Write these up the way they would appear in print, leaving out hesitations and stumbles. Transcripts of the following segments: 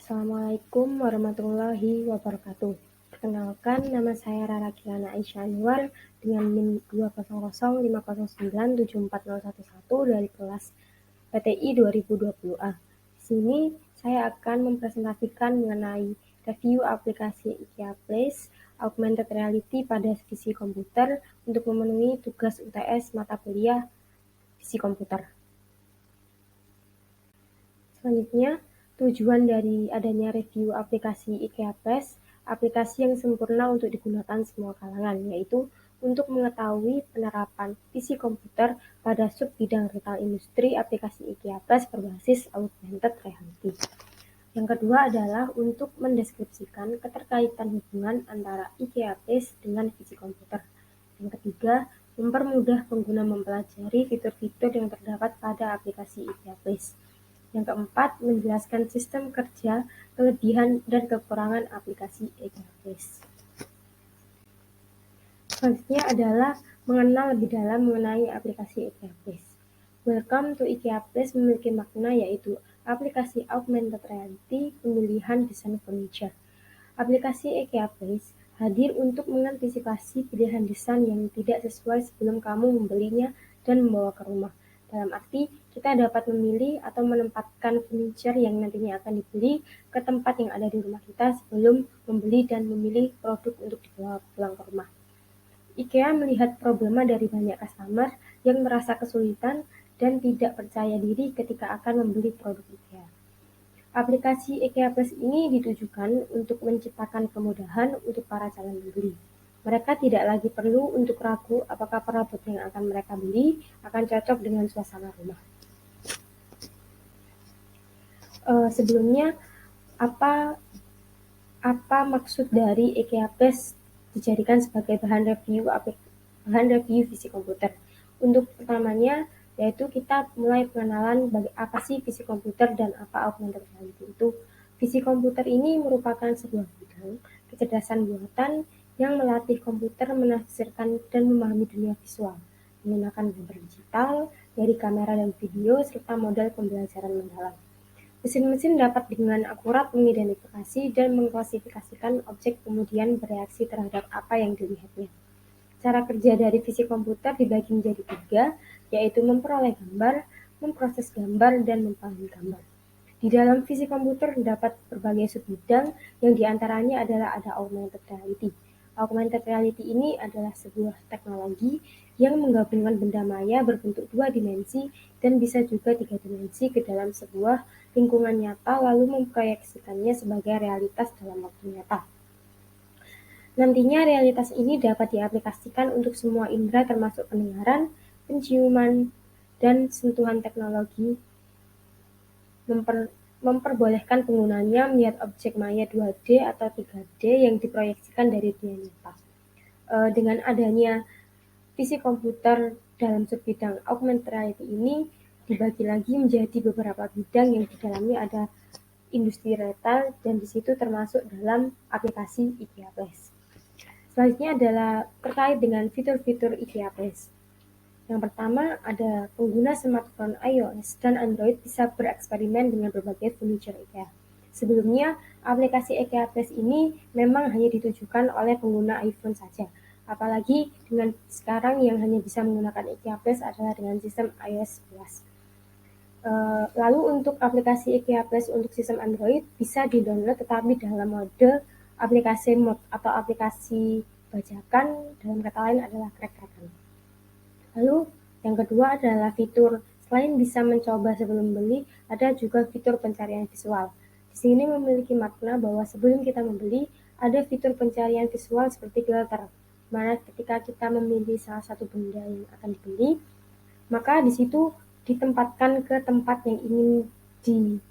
Assalamualaikum warahmatullahi wabarakatuh. Perkenalkan, nama saya Rara Kirana Aisyah Anwar dengan NIM 20050097411 dari kelas PTI 2020A. Di sini saya akan mempresentasikan mengenai review aplikasi IKEA Place Augmented Reality pada visi komputer untuk memenuhi tugas UTS mata kuliah visi komputer. Selanjutnya, tujuan dari adanya review aplikasi IKEA Place, aplikasi yang sempurna untuk digunakan semua kalangan, yaitu untuk mengetahui penerapan visi komputer pada sub-bidang retail industri aplikasi IKEA Place berbasis augmented reality. Yang kedua adalah untuk mendeskripsikan keterkaitan hubungan antara IKEA Place dengan visi komputer. Yang ketiga, mempermudah pengguna mempelajari fitur-fitur yang terdapat pada aplikasi IKEA Place. Yang keempat, menjelaskan sistem kerja, kelebihan, dan kekurangan aplikasi IKEA Place. Selanjutnya adalah mengenal lebih dalam mengenai aplikasi IKEA Place. Welcome to IKEA Place memiliki makna yaitu aplikasi augmented reality pemilihan desain furniture. Aplikasi IKEA Place hadir untuk mengantisipasi pilihan desain yang tidak sesuai sebelum kamu membelinya dan membawa ke rumah. Dalam arti, kita dapat memilih atau menempatkan furniture yang nantinya akan dibeli ke tempat yang ada di rumah kita sebelum membeli dan memilih produk untuk dibawa pulang ke rumah. IKEA melihat problema dari banyak customer yang merasa kesulitan dan tidak percaya diri ketika akan membeli produk IKEA. Aplikasi IKEA Plus ini ditujukan untuk menciptakan kemudahan untuk para calon pembeli. Mereka tidak lagi perlu untuk ragu apakah perabot yang akan mereka beli akan cocok dengan suasana rumah. Sebelumnya, apa maksud dari IKEA Plus dijadikan sebagai bahan review visi komputer? Untuk pertamanya, yaitu kita mulai pengenalan apa sih visi komputer dan apa augmented reality itu. Visi komputer ini merupakan sebuah bidang kecerdasan buatan yang melatih komputer menafsirkan dan memahami dunia visual menggunakan gambar digital dari kamera dan video serta model pembelajaran mendalam. Mesin-mesin dapat dengan akurat mengidentifikasi dan mengklasifikasikan objek kemudian bereaksi terhadap apa yang dilihatnya. Cara kerja dari visi komputer dibagi menjadi 3, yaitu memperoleh gambar, memproses gambar, dan memahami gambar. Di dalam visi komputer terdapat berbagai subbidang yang diantaranya adalah ada augmented reality. Augmented reality ini adalah sebuah teknologi yang menggabungkan benda maya berbentuk 2 dimensi dan bisa juga 3 dimensi ke dalam sebuah lingkungan nyata lalu memproyeksikannya sebagai realitas dalam waktu nyata. Nantinya realitas ini dapat diaplikasikan untuk semua indera termasuk pendengaran, penciuman, dan sentuhan teknologi memperbolehkan penggunanya melihat objek maya 2D atau 3D yang diproyeksikan dari dunia nyata. Dengan adanya visi komputer dalam subbidang augmented reality ini dibagi lagi menjadi beberapa bidang yang di dalamnya ada industri retail dan di situ termasuk dalam aplikasi IKEA Place. Selanjutnya adalah terkait dengan fitur-fitur IKEA Place. Yang pertama, ada pengguna smartphone iOS dan Android bisa bereksperimen dengan berbagai furniture IKEA. Sebelumnya, aplikasi IKEA Place ini memang hanya ditujukan oleh pengguna iPhone saja. Apalagi dengan sekarang yang hanya bisa menggunakan IKEA Place adalah dengan sistem iOS 11. Lalu untuk aplikasi IKEA Place untuk sistem Android bisa di-download tetapi dalam mode aplikasi mode atau aplikasi bajakan, dalam kata lain adalah crack-crackan. Lalu yang kedua adalah fitur selain bisa mencoba sebelum beli, ada juga fitur pencarian visual. Di sini memiliki makna bahwa sebelum kita membeli, ada fitur pencarian visual seperti filter, mana ketika kita memilih salah satu benda yang akan dibeli, maka di situ ditempatkan ke tempat yang ingin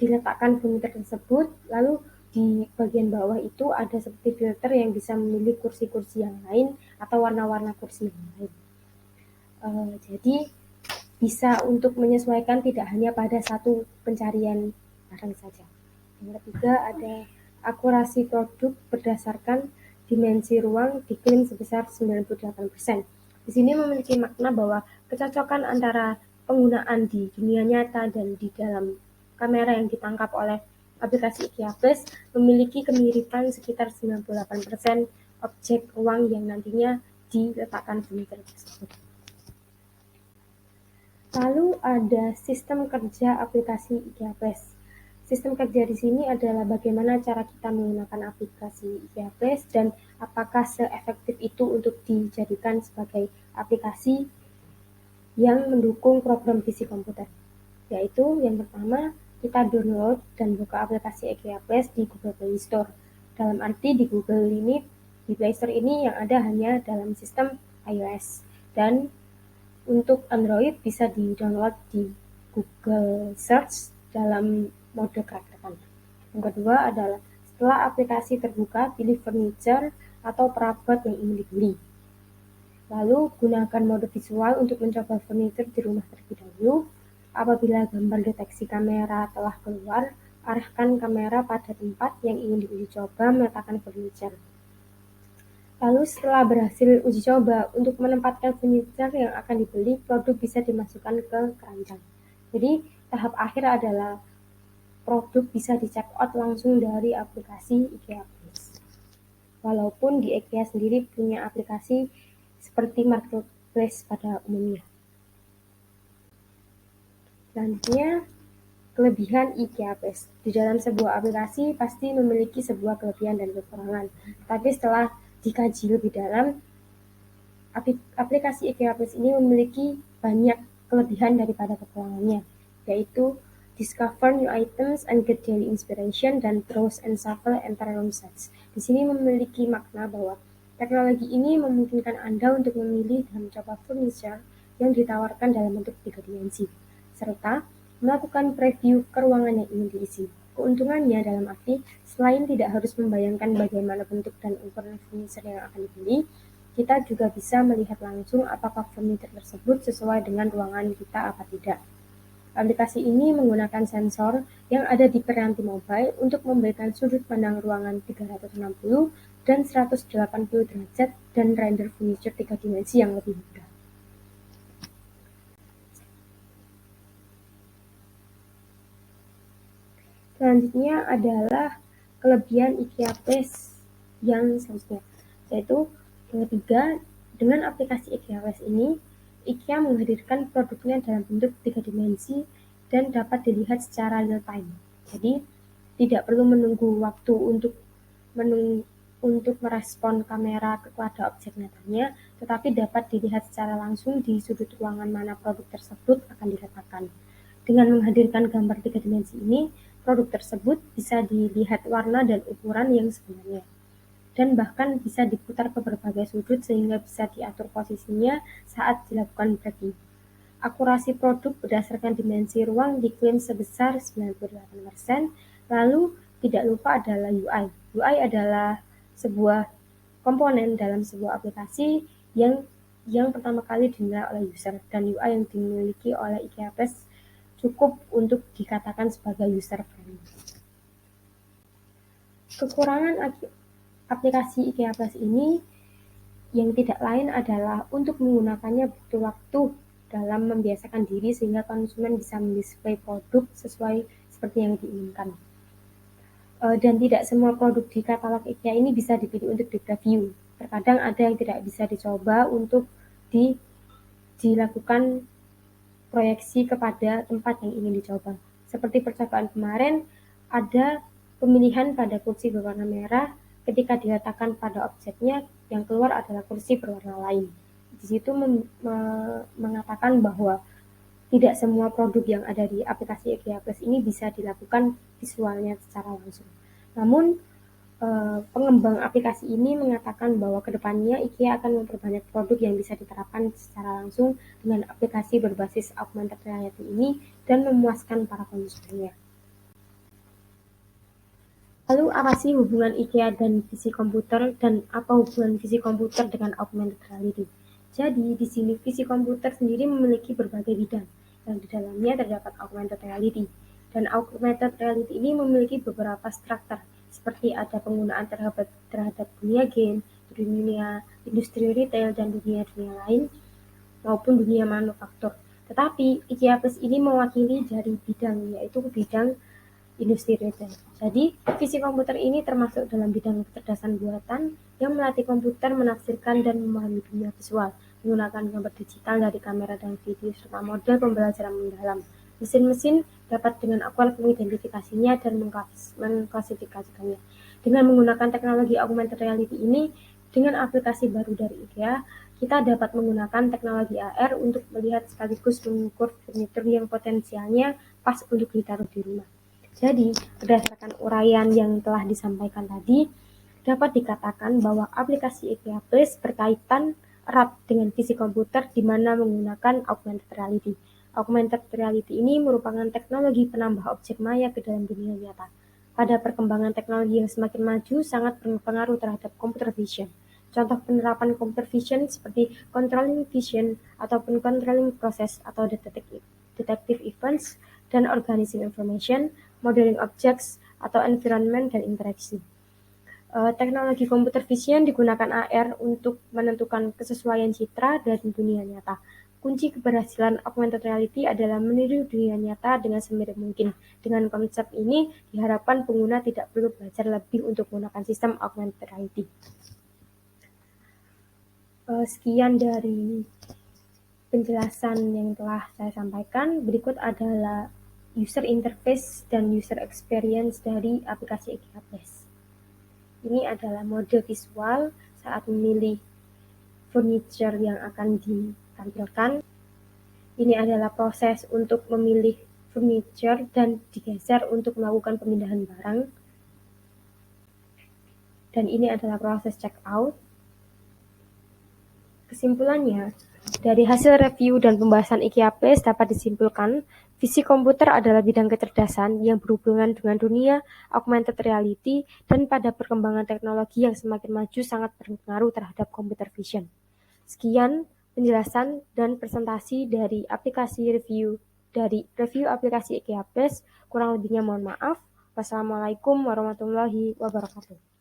diletakkan furniture tersebut, lalu di bagian bawah itu ada seperti filter yang bisa memilih kursi-kursi yang lain atau warna-warna kursi yang lain. Jadi bisa untuk menyesuaikan tidak hanya pada satu pencarian barang saja. Yang ketiga ada akurasi produk berdasarkan dimensi ruang diklaim sebesar 98%. Di sini memiliki makna bahwa kecocokan antara penggunaan di dunia nyata dan di dalam kamera yang ditangkap oleh Aplikasi IKEA Plus memiliki kemiripan sekitar 98% objek ruang yang nantinya diletakkan furniture tersebut. Lalu ada sistem kerja aplikasi IKEA Plus. Sistem kerja di sini adalah bagaimana cara kita menggunakan aplikasi IKEA Plus dan apakah seefektif itu untuk dijadikan sebagai aplikasi yang mendukung program PC komputer. Yaitu yang pertama, kita download dan buka aplikasi IKEA Plus di Google Play Store. Dalam arti di Google ini, di Play Store ini yang ada hanya dalam sistem iOS. Dan untuk Android bisa di-download di Google Search dalam mode kerakyakan. Yang kedua adalah setelah aplikasi terbuka, pilih furniture atau perabot yang ingin dibeli. Lalu gunakan mode visual untuk mencoba furniture di rumah terlebih dahulu. Apabila gambar deteksi kamera telah keluar, arahkan kamera pada tempat yang ingin diuji coba meletakkan furniture. Lalu setelah berhasil uji coba untuk menempatkan furniture yang akan dibeli, produk bisa dimasukkan ke keranjang. Jadi tahap akhir adalah produk bisa di-check out langsung dari aplikasi IKEA Plus. Walaupun di IKEA sendiri punya aplikasi seperti marketplace pada umumnya. Selanjutnya, kelebihan IKEA Plus. Di dalam sebuah aplikasi pasti memiliki sebuah kelebihan dan kekurangan. Tapi setelah dikaji lebih dalam, aplikasi IKEA Plus ini memiliki banyak kelebihan daripada kekurangannya, yaitu discover new items and get daily inspiration dan browse and shuffle enter room sets. Di sini memiliki makna bahwa teknologi ini memungkinkan Anda untuk memilih dan mencoba furniture yang ditawarkan dalam bentuk 3 dimensi, serta melakukan preview ke ruangan yang ingin diisi. Keuntungannya dalam arti, selain tidak harus membayangkan bagaimana bentuk dan ukuran furniture yang akan dibeli, kita juga bisa melihat langsung apakah furniture tersebut sesuai dengan ruangan kita apa tidak. Aplikasi ini menggunakan sensor yang ada di piranti mobile untuk memberikan sudut pandang ruangan 360 dan 180 derajat dan render furniture 3 dimensi yang lebih mudah. Selanjutnya adalah kelebihan IKEA Plus yang selanjutnya, yaitu ketiga, dengan aplikasi IKEA Plus ini, IKEA menghadirkan produknya dalam bentuk 3 dimensi dan dapat dilihat secara real time. Jadi, tidak perlu menunggu waktu untuk merespon kamera kepada objek nyatanya, tetapi dapat dilihat secara langsung di sudut ruangan mana produk tersebut akan diletakkan. Dengan menghadirkan gambar 3 dimensi ini, produk tersebut bisa dilihat warna dan ukuran yang sebenarnya, dan bahkan bisa diputar ke berbagai sudut sehingga bisa diatur posisinya saat dilakukan tracking. Akurasi produk berdasarkan dimensi ruang diklaim sebesar 98%. Lalu tidak lupa adalah UI. UI adalah sebuah komponen dalam sebuah aplikasi yang pertama kali dinilai oleh user, dan UI yang dimiliki oleh IKEA Plus cukup untuk dikatakan sebagai user friendly. Kekurangan aplikasi IKEA Plus ini yang tidak lain adalah untuk menggunakannya butuh waktu dalam membiasakan diri sehingga konsumen bisa mendisplay produk sesuai seperti yang diinginkan. Dan tidak semua produk di katalog IKEA ini bisa dipilih untuk di-preview. Terkadang ada yang tidak bisa dicoba untuk dilakukan proyeksi kepada tempat yang ingin dicoba. Seperti percobaan kemarin, ada pemilihan pada kursi berwarna merah, ketika diletakkan pada objeknya, yang keluar adalah kursi berwarna lain. Di situ mengatakan bahwa tidak semua produk yang ada di aplikasi IKEA Plus ini bisa dilakukan visualnya secara langsung. Namun, pengembang aplikasi ini mengatakan bahwa kedepannya IKEA akan memperbanyak produk yang bisa diterapkan secara langsung dengan aplikasi berbasis augmented reality ini dan memuaskan para konsumennya. Lalu apa sih hubungan IKEA dan PC komputer, dan apa hubungan PC komputer dengan augmented reality? Jadi di sini PC komputer sendiri memiliki berbagai bidang yang di dalamnya terdapat augmented reality. Dan augmented reality ini memiliki beberapa struktur, seperti ada penggunaan terhadap dunia game, dunia industri retail, dan dunia-dunia lain, maupun dunia manufaktur. Tetapi IKEA Plus ini mewakili dari bidang, yaitu bidang industri retail. Jadi, visi komputer ini termasuk dalam bidang kecerdasan buatan yang melatih komputer menafsirkan dan memahami dunia visual menggunakan gambar digital dari kamera dan video serta model pembelajaran mendalam. Mesin-mesin dapat dengan akurat mengidentifikasinya dan mengklasifikasikannya. Dengan menggunakan teknologi augmented reality ini, dengan aplikasi baru dari IKEA, kita dapat menggunakan teknologi AR untuk melihat sekaligus mengukur furnitur yang potensialnya pas untuk ditaruh di rumah. Jadi, berdasarkan uraian yang telah disampaikan tadi, dapat dikatakan bahwa aplikasi IKEA Place berkaitan erat dengan visi komputer di mana menggunakan augmented reality. Augmented reality ini merupakan teknologi penambah objek maya ke dalam dunia nyata. Pada perkembangan teknologi yang semakin maju sangat berpengaruh terhadap computer vision. Contoh penerapan computer vision seperti controlling vision ataupun controlling process atau detective events dan organizing information, modeling objects atau environment dan interaksi. Teknologi computer vision digunakan AR untuk menentukan kesesuaian citra dari dunia nyata. Kunci keberhasilan augmented reality adalah meniru dunia nyata dengan semirip mungkin. Dengan konsep ini, diharapkan pengguna tidak perlu belajar lebih untuk menggunakan sistem augmented reality. Sekian dari penjelasan yang telah saya sampaikan. Berikut adalah user interface dan user experience dari aplikasi IKEA Place. Ini adalah model visual saat memilih furniture yang akan ditampilkan. Ini adalah proses untuk memilih furniture dan digeser untuk melakukan pemindahan barang. Dan ini adalah proses check out. Kesimpulannya, dari hasil review dan pembahasan IKEA Place dapat disimpulkan, visi komputer adalah bidang kecerdasan yang berhubungan dengan dunia augmented reality dan pada perkembangan teknologi yang semakin maju sangat berpengaruh terhadap computer vision. Sekian penjelasan dan presentasi dari review aplikasi IKEA Place. Kurang lebihnya mohon maaf. Wassalamualaikum warahmatullahi wabarakatuh.